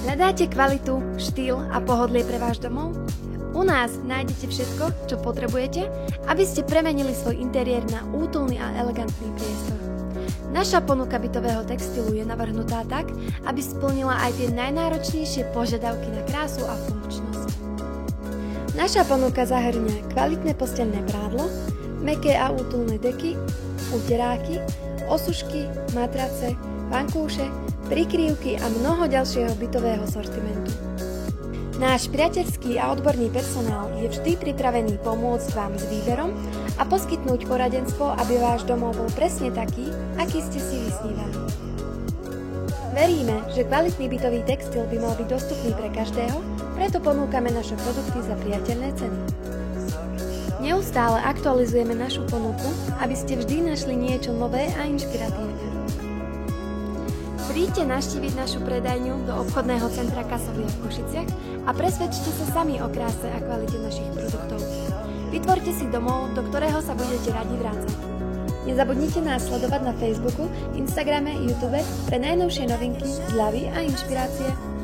Hľadáte kvalitu, štýl a pohodlie pre váš domov? U nás nájdete všetko, čo potrebujete, aby ste premenili svoj interiér na útulný a elegantný priestor. Naša ponuka bytového textilu je navrhnutá tak, aby splnila aj tie najnáročnejšie požiadavky na krásu a funkčnosť. Naša ponuka zahŕňa kvalitné posteľné prádlo, mäkké a útulné deky, uteráky, osušky, matrace, vankúše, prikrývky a mnoho ďalšieho bytového sortimentu. Náš priateľský a odborný personál je vždy pripravený pomôcť vám s výberom a poskytnúť poradenstvo, aby váš domov bol presne taký, aký ste si vysnívali. Veríme, že kvalitný bytový textil by mal byť dostupný pre každého, preto ponúkame naše produkty za priateľné ceny. Neustále aktualizujeme našu ponuku, aby ste vždy našli niečo nové a inšpiratívne. Príďte navštíviť našu predajňu do obchodného centra Kasovia v Košiciach a presvedčte sa sami o kráse a kvalite našich produktov. Vytvorte si domov, do ktorého sa budete radi vrácať. Nezabudnite nás sledovať na Facebooku, Instagrame, YouTube pre najnovšie novinky, zľavy a inšpirácie.